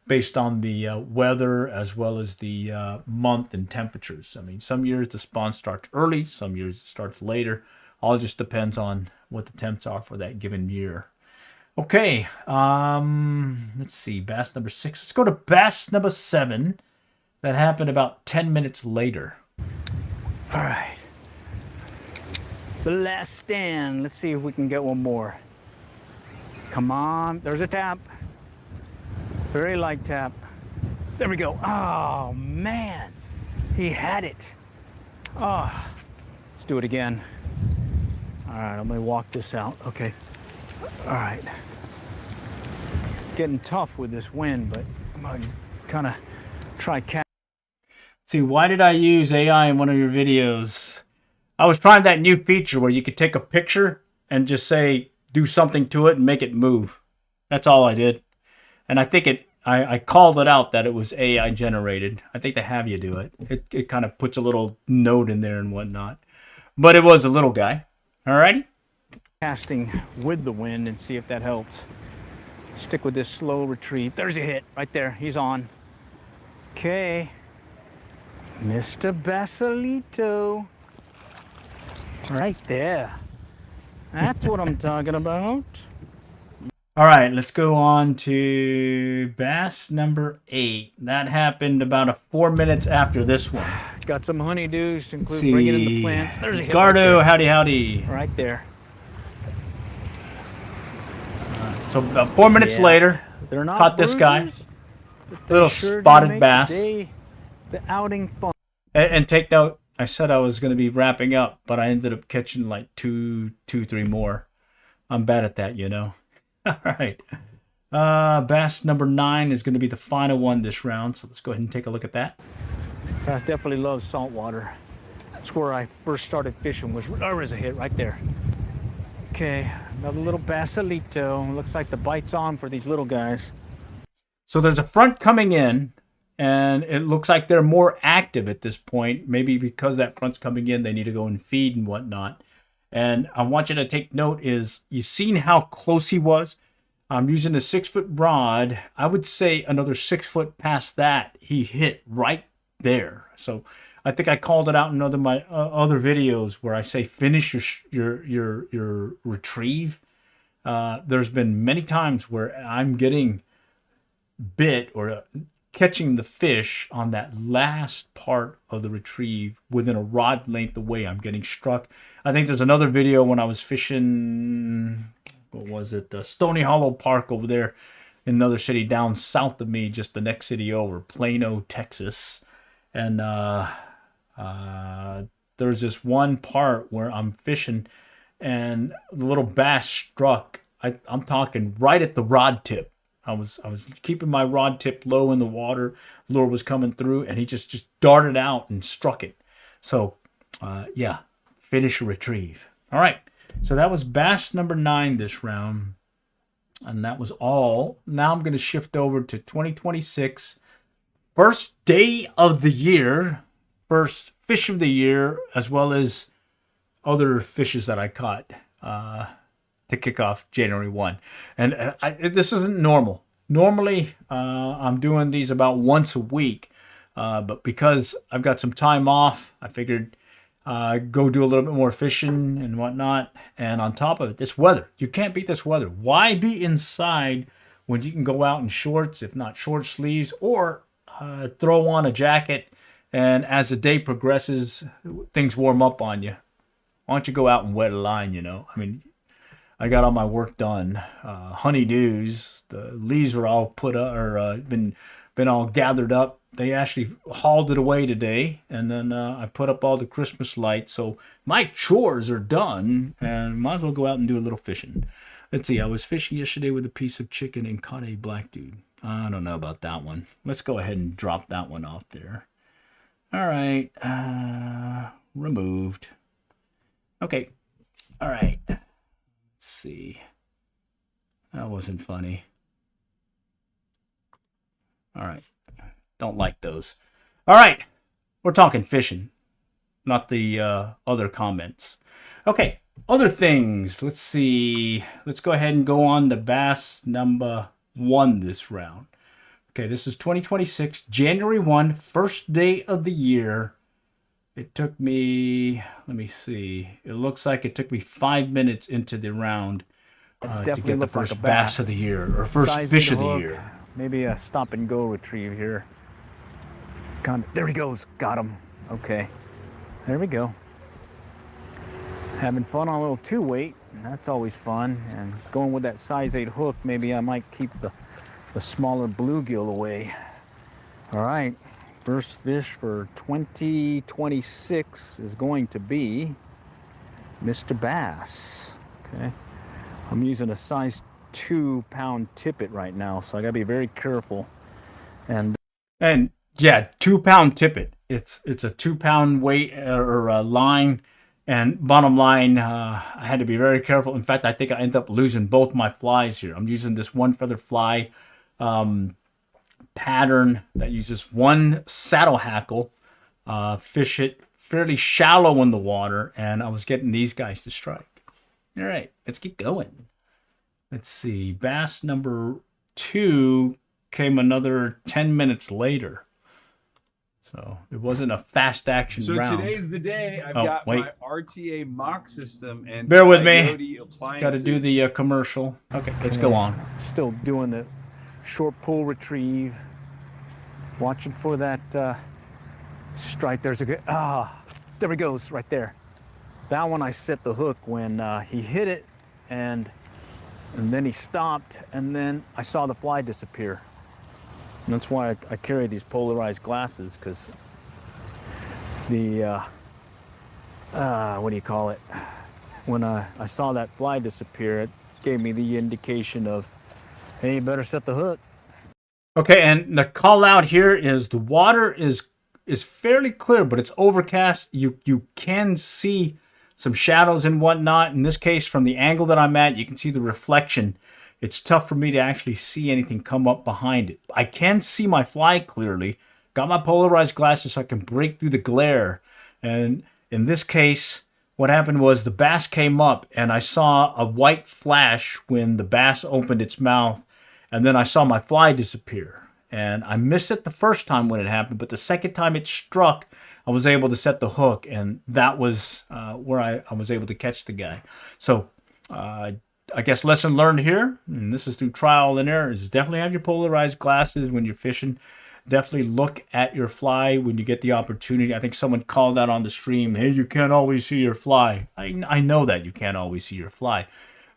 based on the weather as well as the month and temperatures. I mean, some years the spawn starts early, some years it starts later. All just depends on what the temps are for that given year. Okay, let's see, bass number 6. Let's go to bass number 7. That happened about 10 minutes later. All right. The last stand. Let's see if we can get one more. Come on. There's a tap. Very light tap. There we go. Oh, man. He had it. Oh, let's do it again. All right, I'm gonna walk this out. Okay. All right. It's getting tough with this wind, but I'm gonna kind of try catch. See, why did I use AI in one of your videos? I was trying that new feature where you could take a picture and just say, do something to it and make it move. That's all I did. And I think I called it out that it was AI generated. I think they have you do it. It kind of puts a little note in there and whatnot. But it was a little guy. Alrighty? Casting with the wind and see if that helps. Stick with this slow retreat. There's a hit right there. He's on. Okay. Mr. Basalito. Right there. That's what I'm talking about. All right, let's go on to bass number 8. That happened about 4 minutes after this one. Got some honeydews, Let's include bringing in the see. plants. There's a hit right Gardo, there. howdy, howdy. Right there. So about 4 minutes Yeah. later, They're not caught this guy. bruisers, but they Little sure do spotted make bass. The outing fun. And take note, I said I was going to be wrapping up, but I ended up catching like two, 3 more. I'm bad at that, you know. All right. Bass number 9 is going to be the final one this round, so let's go ahead and take a look at that. So I definitely love saltwater. That's where I first started fishing. There was a hit right there. Okay, another little basalito. Looks like the bite's on for these little guys. So there's a front coming in, and it looks like they're more active at this point. Maybe because that front's coming in, they need to go and feed and whatnot. And I want you to take note is, you've seen how close he was? I'm using a 6-foot rod. I would say another 6 foot past that, he hit right there. So I think I called it out in other my other videos where I say finish your retrieve. There's been many times where I'm getting bit or catching the fish on that last part of the retrieve within a rod length away. I'm getting struck. I think there's another video when I was fishing, what was it, Stony Hollow Park over there in another city down south of me, just the next city over, Plano, Texas. And there's this one part where I'm fishing and the little bass struck. I'm talking right at the rod tip. I was keeping my rod tip low in the water. Lure was coming through, and he just darted out and struck it. So, yeah, finish a retrieve. All right, so that was bass number 9 this round, and that was all. Now I'm going to shift over to 2026, first day of the year, first fish of the year, as well as other fishes that I caught. To kick off January 1. And this isn't normal. Normally, I'm doing these about once a week. But because I've got some time off, I figured go do a little bit more fishing and whatnot. And on top of it, this weather. You can't beat this weather. Why be inside when you can go out in shorts, if not short sleeves, or throw on a jacket, and as the day progresses, things warm up on you. Why don't you go out and wet a line, you know? I mean, I got all my work done. Honeydews, the leaves are all put up or been all gathered up. They actually hauled it away today, and then I put up all the Christmas lights. So my chores are done, and might as well go out and do a little fishing. Let's see. I was fishing yesterday with a piece of chicken and caught a black dude. I don't know about that one. Let's go ahead and drop that one off there. All right. Removed. Okay. All right. Let's see. That wasn't funny. All right. Don't like those. All right. We're talking fishing, not the other comments. Okay. Other things. Let's see. Let's go ahead and go on to bass number 1 this round. Okay. This is 2026, January 1, first day of the year. It took me, let me see, it looks like it took me 5 minutes into the round to get the first like bass of the year, or first fish of the year. Maybe a stop and go retrieve here. There he goes, got him. Okay, there we go. Having fun on a little 2-weight, that's always fun. And going with that size 8 hook, maybe I might keep the smaller bluegill away. All right. First fish for 2026 is going to be Mr. Bass. Okay, I'm using a size 2-pound tippet right now, so I gotta be very careful. And yeah, 2-pound tippet. It's a 2-pound weight or line. And bottom line, I had to be very careful. In fact, I think I ended up losing both my flies here. I'm using this one feather fly pattern that uses one saddle hackle, fish it fairly shallow in the water, and I was getting these guys to strike. All right, let's keep going. Let's see, bass number 2 came another 10 minutes later. So it wasn't a fast action So round. today's the day. I've Oh, got wait. my RTA mock system and Bear with me. Coyote Got to appliances. do the commercial. Okay, let's go on. Still doing the short pull retrieve. Watching for that strike. There's a good, there he goes right there. That one I set the hook when he hit it, and then he stopped, and then I saw the fly disappear. And that's why I carry these polarized glasses, because the what do you call it? When I saw that fly disappear, it gave me the indication of, hey, you better set the hook. Okay, and the call out here is the water is fairly clear, but it's overcast. You can see some shadows and whatnot. In this case, from the angle that I'm at, you can see the reflection. It's tough for me to actually see anything come up behind it. I can see my fly clearly. Got my polarized glasses so I can break through the glare. And in this case, what happened was the bass came up and I saw a white flash when the bass opened its mouth. And then I saw my fly disappear. And I missed it the first time when it happened, but the second time it struck, I was able to set the hook, and that was where I was able to catch the guy. So I guess lesson learned here, and this is through trial and error, is definitely have your polarized glasses when you're fishing. Definitely look at your fly when you get the opportunity. I think someone called out on the stream, hey, you can't always see your fly. I know that you can't always see your fly,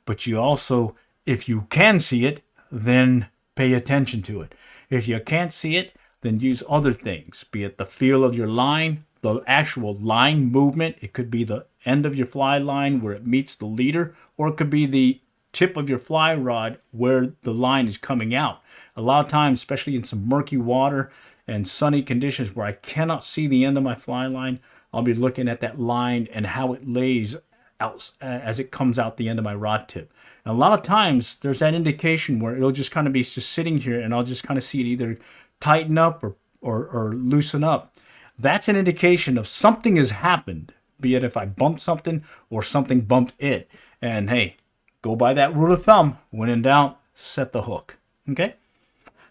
but you also, if you can see it, then pay attention to it. If you can't see it, then use other things, be it the feel of your line, the actual line movement. It could be the end of your fly line where it meets the leader, or it could be the tip of your fly rod where the line is coming out. A lot of times, especially in some murky water and sunny conditions where I cannot see the end of my fly line, I'll be looking at that line and how it lays out as it comes out the end of my rod tip. And a lot of times there's that indication where it'll just kind of be just sitting here and I'll just kind of see it either tighten up or loosen up. That's an indication of something has happened, be it if I bumped something or something bumped it. And hey, go by that rule of thumb. When in doubt, set the hook. Okay?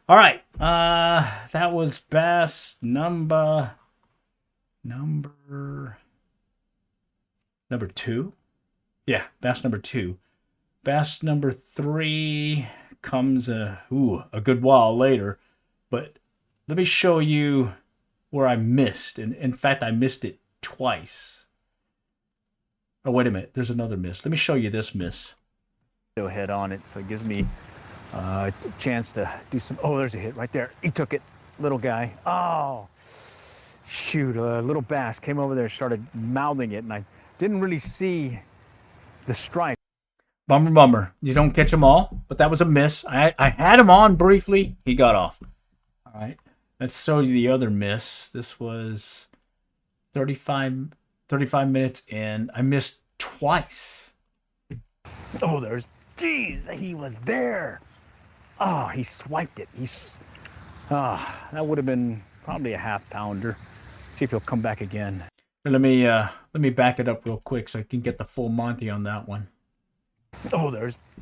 All right. That was bass number 2. Yeah, bass number 2. Bass number 3 comes a good while later, but let me show you where I missed. And in fact, I missed it twice. Oh, wait a minute. There's another miss. Let me show you this miss. Go head on it, so it gives me a chance to do some. Oh, there's a hit right there. He took it, little guy. Oh, shoot! A little bass came over there, started mouthing it, and I didn't really see the strike. Bummer. You don't catch them all, but that was a miss. I had him on briefly. He got off. All right. Let's show you the other miss. This was 35 minutes in. I missed twice. Oh, geez, he was there. Oh, he swiped it. That would have been probably a half pounder. See if he'll come back again. Let me back it up real quick so I can get the full Monty on that one. Oh,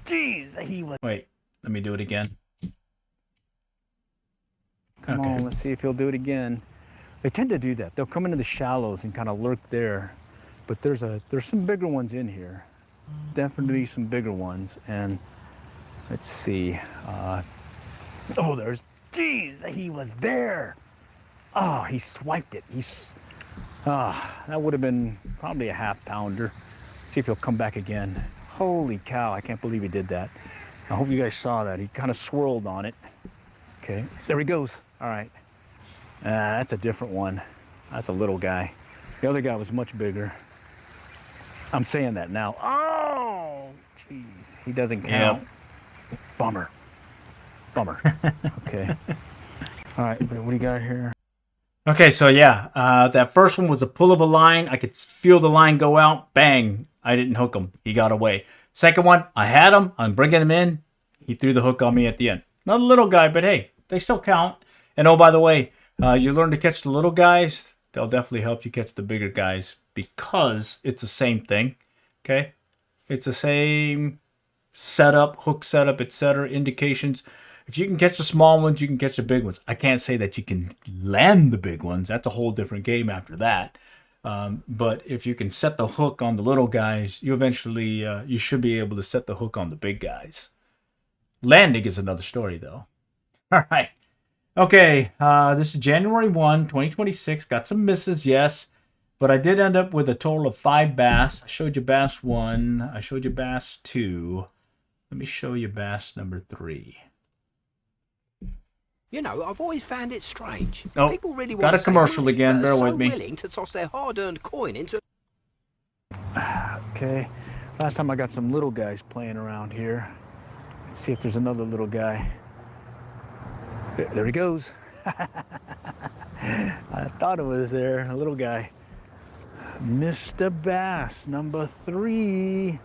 geez, he was. Wait, let me do it again. Come on, let's see if he'll do it again. They tend to do that. They'll come into the shallows and kind of lurk there. But there's some bigger ones in here. Definitely some bigger ones. And let's see. Geez, he was there. Oh, he swiped it. That would have been probably a half pounder. See if he'll come back again. Holy cow, I can't believe he did that. I hope you guys saw that. He kind of swirled on it. Okay, there he goes. All right. That's a different one. That's a little guy. The other guy was much bigger. I'm saying that now. Oh, jeez. He doesn't count. Yep. Bummer. Okay. All right, what do you got here? Okay, so yeah, that first one was a pull of a line. I could feel the line go out. Bang. I didn't hook him. He got away. Second one, I had him. I'm bringing him in. He threw the hook on me at the end. Not a little guy, but hey, they still count. And oh, by the way, you learn to catch the little guys. They'll definitely help you catch the bigger guys because it's the same thing. Okay? It's the same setup, hook setup, etc. Indications. if you can catch the small ones, you can catch the big ones. I can't say that you can land the big ones. That's a whole different game after that. But if you can set the hook on the little guys, you eventually you should be able to set the hook on the big guys. Landing is another story, though. All right. Okay, this is January 1, 2026. Got some misses, yes. But I did end up with a total of 5 bass. I showed you bass 1. I showed you bass 2. Let me show you bass number 3. You know, I've always found it strange. Oh, People really got want a to commercial say, again. Bear so with me. willing to toss their hard-earned coin into. Okay, last time I got some little guys playing around here. Let's see if there's another little guy. There he goes. I thought it was there, a little guy. Mr. Bass, number 3.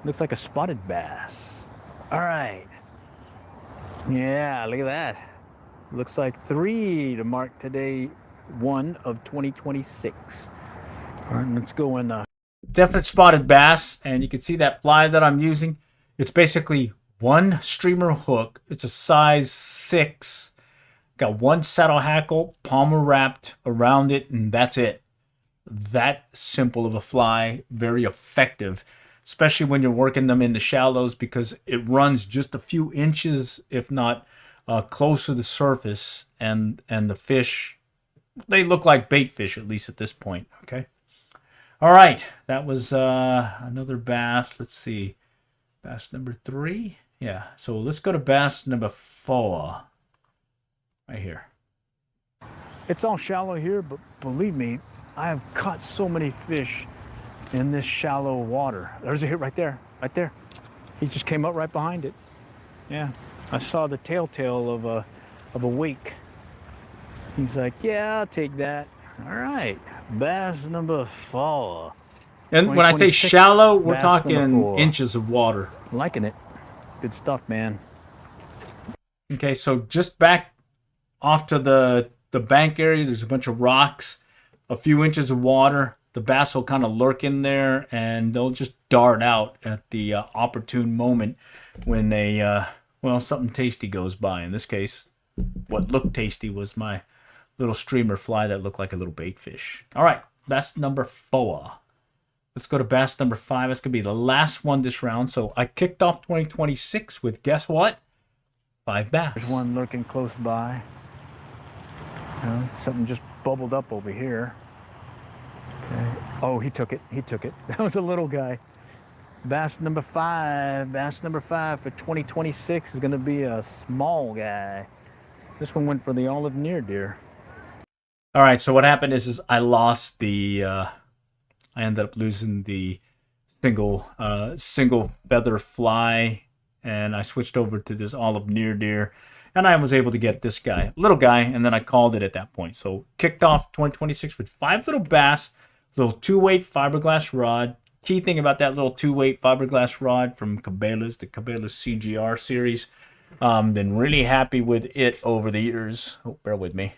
Looks like a spotted bass. All right. Yeah, look at that. Looks like 3 to mark today, 1 of 2026. All right, let's go in. Definite spotted bass, and you can see that fly that I'm using. It's basically one streamer hook. It's a size 6. Got one saddle hackle, palmer wrapped around it, and that's it. That simple of a fly, very effective, especially when you're working them in the shallows, because it runs just a few inches, if not close to the surface, and the fish, they look like bait fish, at least at this point. Okay. All right, that was another bass. Let's see, bass number 3. Yeah, so let's go to bass number 4. Right here. It's all shallow here, but believe me, I have caught so many fish in this shallow water. There's a hit right there, right there. He just came up right behind it. Yeah, I saw the telltale of a wake. He's like, yeah, I'll take that. All right, bass number 4. And when I say 2026 shallow, we're bass number talking 4. inches of water. Liking it. Good stuff, man. Okay, so just back off to the bank area, there's a bunch of rocks, a few inches of water. The bass will kind of lurk in there, and they'll just dart out at the opportune moment when something tasty goes by. In this case, what looked tasty was my little streamer fly that looked like a little bait fish. All right, bass number 4. Let's go to bass number 5. That's going to be the last one this round. So I kicked off 2026 with, guess what? 5 bass. There's one lurking close by. Something just bubbled up over here. Okay. Oh, he took it. He took it. That was a little guy. Bass number 5. Bass number 5 for 2026 is going to be a small guy. This one went for the olive near deer. All right, so what happened is I lost the... I ended up losing the single feather fly, and I switched over to this olive near deer, and I was able to get this guy, little guy, and then I called it at that point. So kicked off 2026 with 5 little bass, little 2-weight fiberglass rod. Key thing about that little 2-weight fiberglass rod from Cabela's, the Cabela's CGR series. Been really happy with it over the years. Oh, bear with me.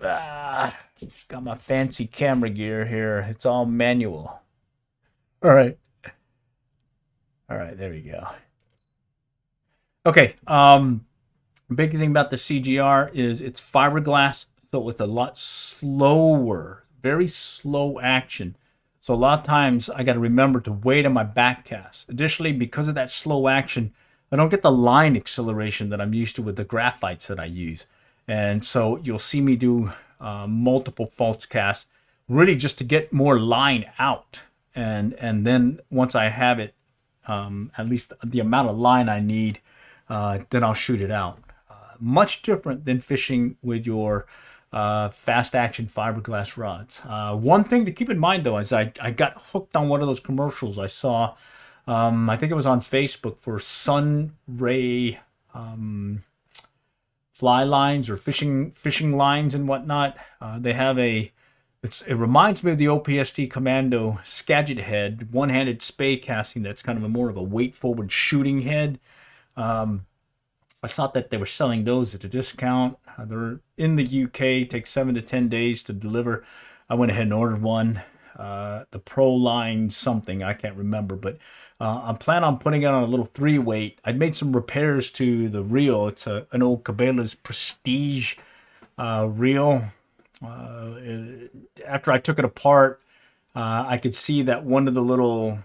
Got my fancy camera gear here. It's all manual. All right, there we go. Okay, big thing about the CGR is it's fiberglass, so it's a lot slower, very slow action. So a lot of times I got to remember to wait on my back cast. Additionally, because of that slow action, I don't get the line acceleration that I'm used to with the graphites that I use. And so you'll see me do multiple false casts, really just to get more line out. And then once I have it, at least the amount of line I need, then I'll shoot it out. Much different than fishing with your fast action fiberglass rods. One thing to keep in mind, though, is I got hooked on one of those commercials I saw. I think it was on Facebook for sun ray fly lines or fishing lines and whatnot. They have it reminds me of the OPST Commando Skagit head, one-handed spay casting. That's kind of more of a weight forward shooting head. I thought that they were selling those at a discount. They're in the UK, take 7 to 10 days to deliver. I went ahead and ordered one. The Pro Line something, I can't remember, but I'm planning on putting it on a little 3-weight. I'd made some repairs to the reel. It's an old Cabela's Prestige reel. After I took it apart, I could see that one of the little,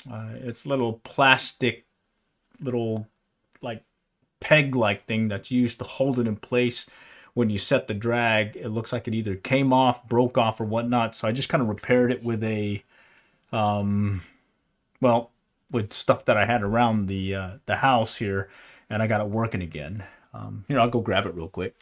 it's little plastic, little like peg-like thing that's used to hold it in place when you set the drag. It looks like it either came off, broke off, or whatnot. So I just kind of repaired it with a, well, with stuff that I had around the house here, and I got it working again. Here, I'll go grab it real quick.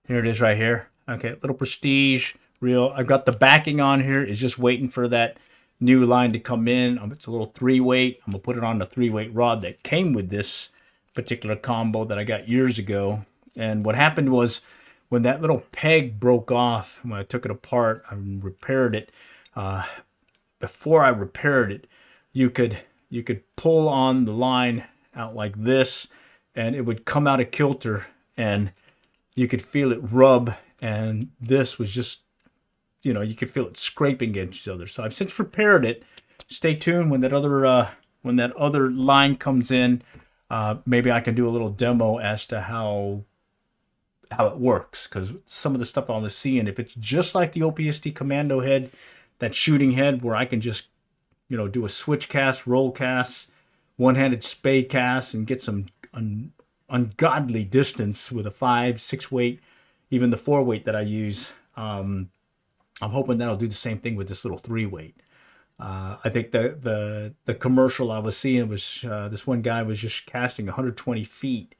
Here it is right here. Okay, little Prestige reel. I've got the backing on here. It's just waiting for that new line to come in. It's a little 3-weight. I'm going to put it on the 3-weight rod that came with this particular combo that I got years ago. And what happened was when that little peg broke off, when I took it apart, I repaired it. Before I repaired it, you could pull on the line out like this, and it would come out of kilter, and you could feel it rub, and this was just, you know, you could feel it scraping against each other. So I've since repaired it. Stay tuned when that other line comes in. Maybe I can do a little demo as to how it works, because some of the stuff I was seeing, if it's just like the OPST commando head, that shooting head where I can just, you know, do a switch cast, roll cast, one-handed spay cast, and get some ungodly distance with a 5-6 weight, even the 4-weight that I use. I'm hoping that'll do the same thing with this little 3-weight. I think the commercial I was seeing was this one guy was just casting 120 feet,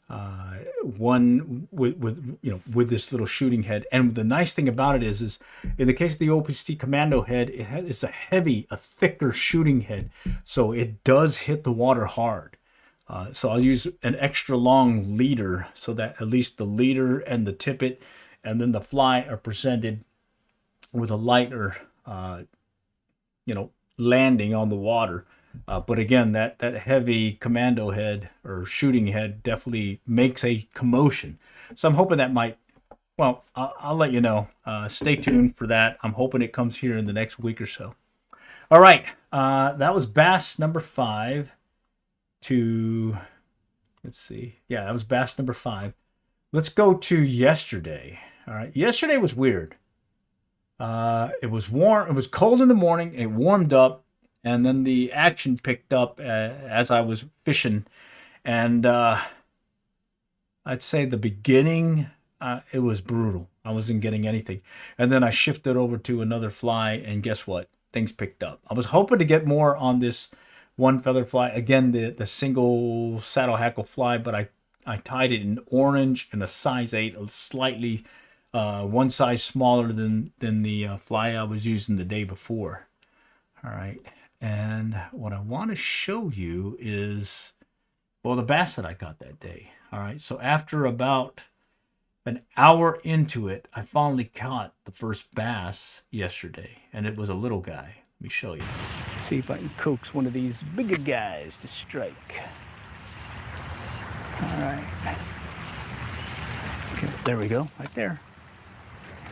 one with this little shooting head. And the nice thing about it is in the case of the OPST commando head, it's a thicker shooting head, so it does hit the water hard. So I'll use an extra long leader so that at least the leader and the tippet and then the fly are presented with a lighter, landing on the water. But again, that heavy commando head or shooting head definitely makes a commotion. So I'm hoping that might, well, I'll let you know. Stay tuned for that. I'm hoping it comes here in the next week or so. All right. That was bass number 5 to, let's see. Yeah, that was bass number 5. Let's go to yesterday. All right. Yesterday was weird. It was warm. It was cold in the morning. It warmed up, and then the action picked up as I was fishing. And I'd say the beginning, it was brutal. I wasn't getting anything. And then I shifted over to another fly, and guess what? Things picked up. I was hoping to get more on this one feather fly. Again, the single saddle hackle fly, but I tied it in orange and a size 8, slightly one size smaller than the fly I was using the day before. All right, and what I want to show you is, well, the bass that I got that day. All right, so after about an hour into it, I finally caught the first bass yesterday, and it was a little guy. Let me show you. See if I can coax one of these bigger guys to strike. All right. Okay, there we go, right there.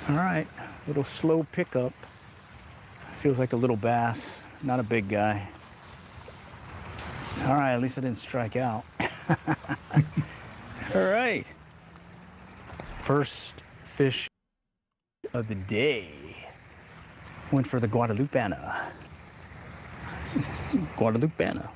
All right, little slow pickup. Feels like a little bass, not a big guy. All right, at least I didn't strike out. All right. First fish of the day. Went for the Guadalupana. Guadalupana.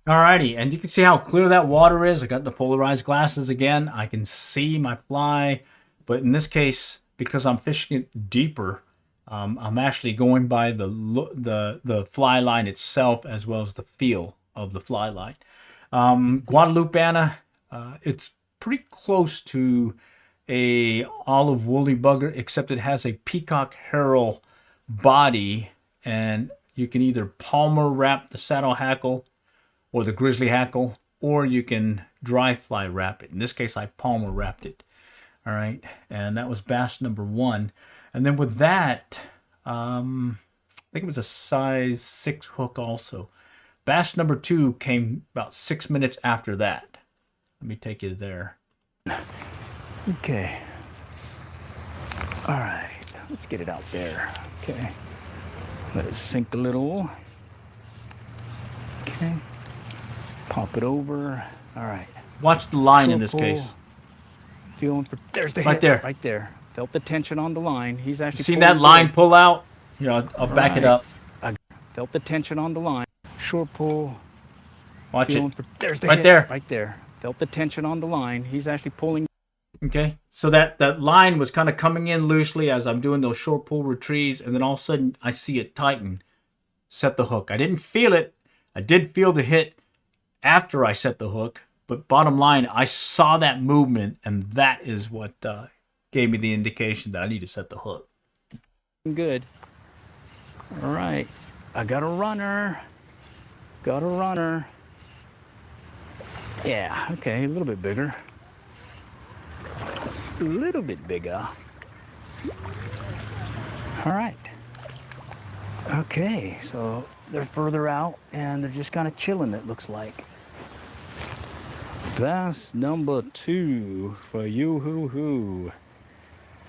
Alrighty, and you can see how clear that water is. I got the polarized glasses again. I can see my fly, but in this case, because I'm fishing it deeper, I'm actually going by the fly line itself as well as the feel of the fly line. Guadalupana, it's pretty close to a olive woolly bugger, except it has a peacock herald body, and you can either palmer wrap the saddle hackle or the grizzly hackle, or you can dry fly wrap it. In this case, I palmer wrapped it. All right, and that was bass number 1. And then with that, I think it was a size 6 hook also. Bass number 2 came about 6 minutes after that. Let me take you there. Okay. All right, let's get it out there. Okay. Let it sink a little. Okay. Pop it over. All right. Watch the line in Short this pull. case. Feeling for, there's the Right hit. there. Right there. Felt the tension on the line. He's You actually seen pulling that line good. pull out? You know, I'll back it Right. up. I felt the tension on the line. Short pull. Watch Feeling it. for, there's the Right hit. there. Right there. Felt the tension on the line. He's actually pulling. Okay, so that line was kind of coming in loosely as I'm doing those short pull retrieves, and then all of a sudden I see it tighten. Set the hook. I didn't feel it. I did feel the hit after I set the hook, but bottom line, I saw that movement, and that is what gave me the indication that I need to set the hook. Good. All right. I got a runner. Got a runner. Yeah, okay, a little bit bigger. A little bit bigger. All right. Okay, so they're further out and they're just kind of chilling, it looks like. Bass number 2 for you hoo-hoo.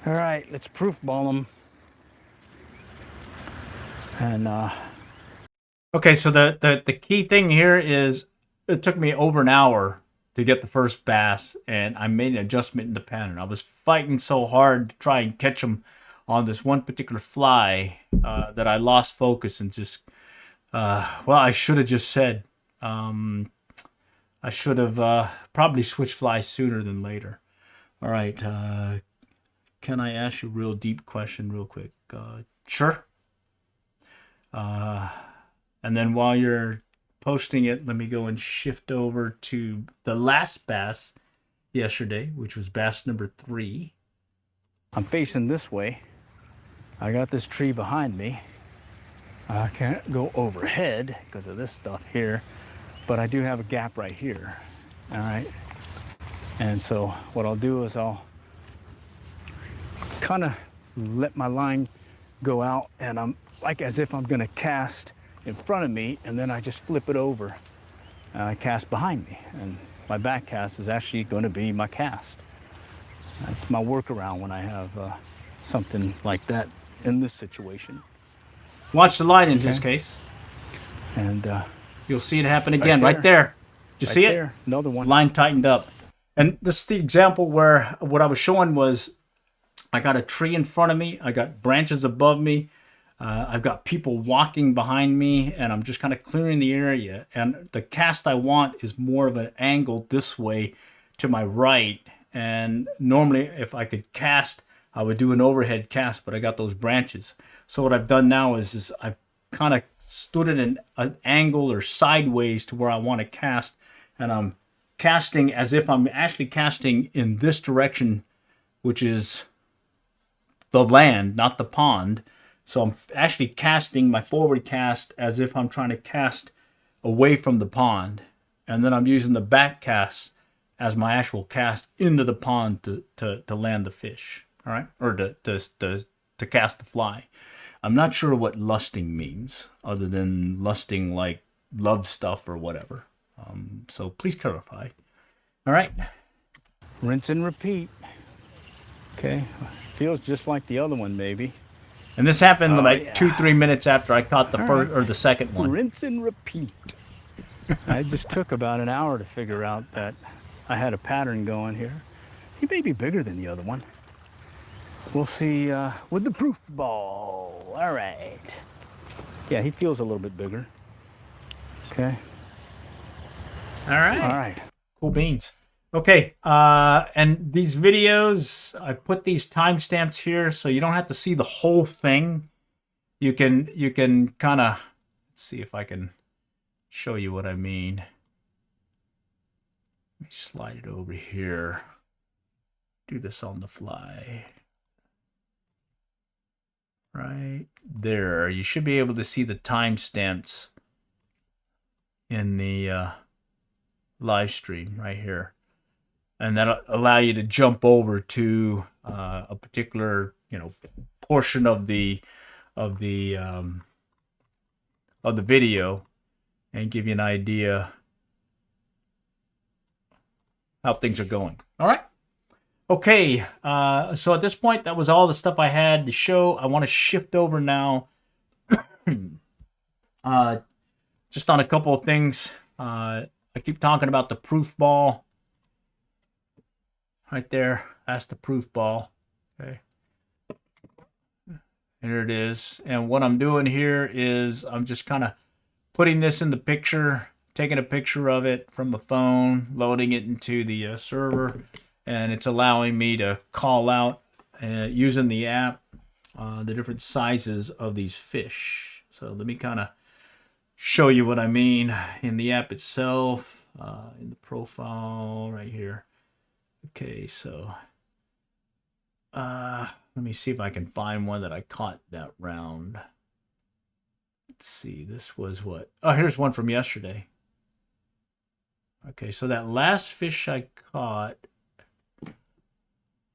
All right, let's proof ball them. And Okay, so the key thing here is it took me over an hour to get the first bass, and I made an adjustment in the pattern. I was fighting so hard to try and catch them on this one particular fly that I lost focus and just, well, I should have just said, I should have probably switched flies sooner than later. All right, can I ask you a real deep question real quick? Sure. And then while you're posting it, let me go and shift over to the last bass yesterday, which was bass number 3. I'm facing this way. I got this tree behind me. I can't go overhead because of this stuff here, but I do have a gap right here. All right. And so what I'll do is I'll kind of let my line go out, and I'm like as if I'm gonna cast in front of me, and then I just flip it over and I cast behind me, and my back cast is actually going to be my cast. That's my workaround when I have something like that in this situation. Watch the line in this case. And You'll see it happen again right there. Did you see it? there, another one. Line tightened up. And this is the example where what I was showing was I got a tree in front of me. I got branches above me. I've got people walking behind me, and I'm just kind of clearing the area. And the cast I want is more of an angle this way to my right. And normally, if I could cast, I would do an overhead cast, but I got those branches. So what I've done now is I've kind of stood at an angle or sideways to where I want to cast, and I'm casting as if I'm actually casting in this direction, which is the land, not the pond. So I'm actually casting my forward cast as if I'm trying to cast away from the pond. And then I'm using the back cast as my actual cast into the pond to land the fish. All right? Or to cast the fly. I'm not sure what lusting means, other than lusting like love stuff or whatever. So please clarify. All right. Rinse and repeat. Okay. Feels just like the other one, maybe. And this happened like yeah. 2-3 minutes after I caught the All first right. or the second one. Rinse and repeat. I just took about an hour to figure out that I had a pattern going here. He may be bigger than the other one. We'll see with the proof ball. All right. Yeah, he feels a little bit bigger. Okay. All right. All right. Cool beans. Okay, and these videos, I put these timestamps here so you don't have to see the whole thing. You can kind of, let's see if I can show you what I mean. Let me slide it over here. Do this on the fly. Right there. You should be able to see the timestamps in the live stream right here. And that'll allow you to jump over to a particular, portion of the video and give you an idea how things are going. All right. Okay, so at this point, that was all the stuff I had to show. I want to shift over now, just on a couple of things. I keep talking about the proof ball. Right there, that's the proof ball. Okay. Here it is. And what I'm doing here is I'm just kind of putting this in the picture, taking a picture of it from a phone, loading it into the server, and it's allowing me to call out using the app the different sizes of these fish. So let me kind of show you what I mean in the app itself, in the profile right here. Okay, so let me see if I can find one that I caught that round. Let's see, this was what? Oh, here's one from yesterday. Okay, so that last fish I caught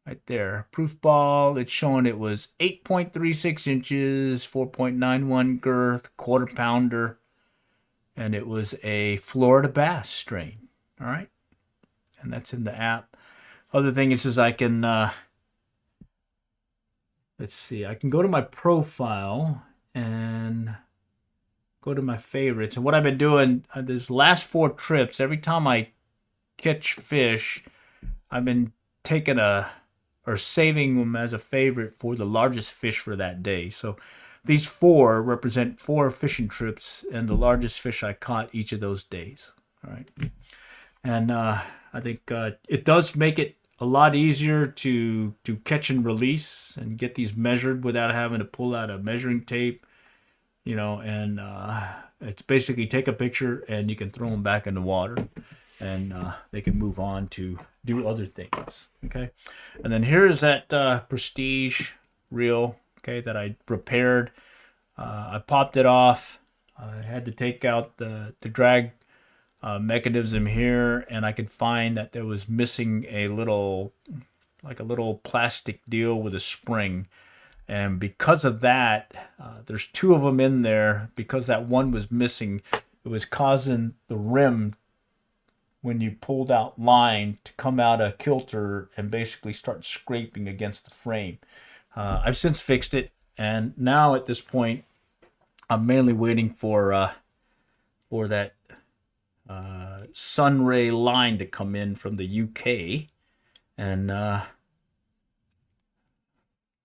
right there, proof ball, it's showing it was 8.36 inches, 4.91 girth, quarter pounder, and it was a Florida bass strain. All right, and that's in the app. Other thing is I can, let's see, I can go to my profile and go to my favorites. And what I've been doing, these last 4 trips, every time I catch fish, I've been taking or saving them as a favorite for the largest fish for that day. So these 4 represent 4 fishing trips and the largest fish I caught each of those days. All right. And I think it does make it a lot easier to catch and release and get these measured without having to pull out a measuring tape, you know, and it's basically take a picture and you can throw them back in the water and they can move on to do other things. Okay. And then here's that Prestige reel, okay, that I repaired. I popped it off. I had to take out the drag mechanism here, and I could find that there was missing a little plastic deal with a spring, and because of that, there's 2 of them in there. Because that one was missing, it was causing the rim, when you pulled out line, to come out of kilter and basically start scraping against the frame. I've since fixed it, and now at this point I'm mainly waiting for that sunray line to come in from the UK and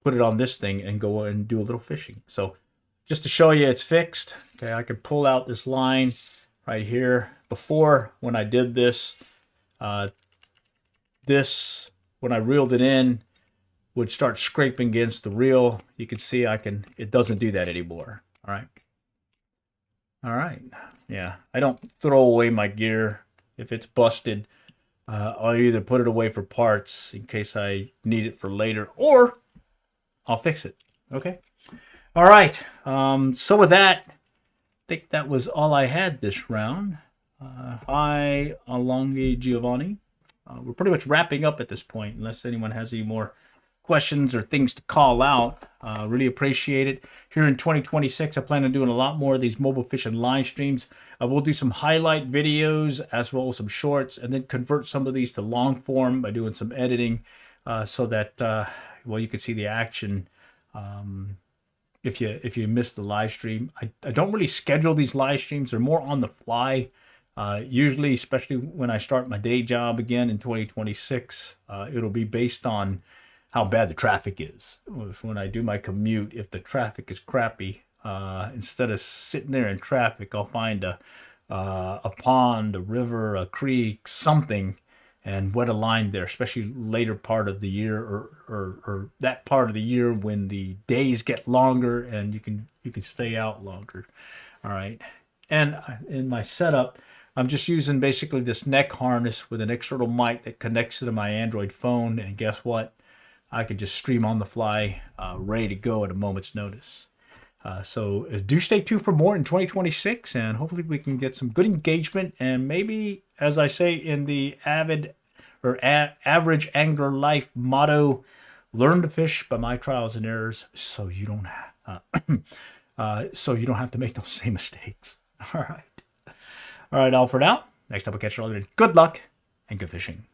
put it on this thing and go and do a little fishing. So just to show you it's fixed, okay, I could pull out this line right here. Before, when I did this, when I reeled it in, would start scraping against the reel. You can see it doesn't do that anymore. All right. Yeah, I don't throw away my gear. If it's busted, I'll either put it away for parts in case I need it for later, or I'll fix it. Okay. All right. So with that, I think that was all I had this round. Hi, Alonghi Giovanni. We're pretty much wrapping up at this point, unless anyone has any more questions or things to call out. Really appreciate it. Here in 2026, I plan on doing a lot more of these mobile fishing live streams. I will do some highlight videos as well as some shorts, and then convert some of these to long form by doing some editing, so that you can see the action. If you missed the live stream, I don't really schedule these live streams. They're more on the fly. Usually, especially when I start my day job again in 2026, it'll be based on how bad the traffic is. When I do my commute, if the traffic is crappy, instead of sitting there in traffic, I'll find a pond, a river, a creek, something, and wet a line there, especially later part of the year, or that part of the year when the days get longer and you can stay out longer. All right. And in my setup, I'm just using basically this neck harness with an external mic that connects to my Android phone, and guess what? I could just stream on the fly, ready to go at a moment's notice. So do stay tuned for more in 2026, and hopefully we can get some good engagement, and maybe, as I say in the average angler life motto, learn to fish by my trials and errors, so you don't have to make those same mistakes. All right, all for now. Next time we'll catch you all. Good luck and good fishing.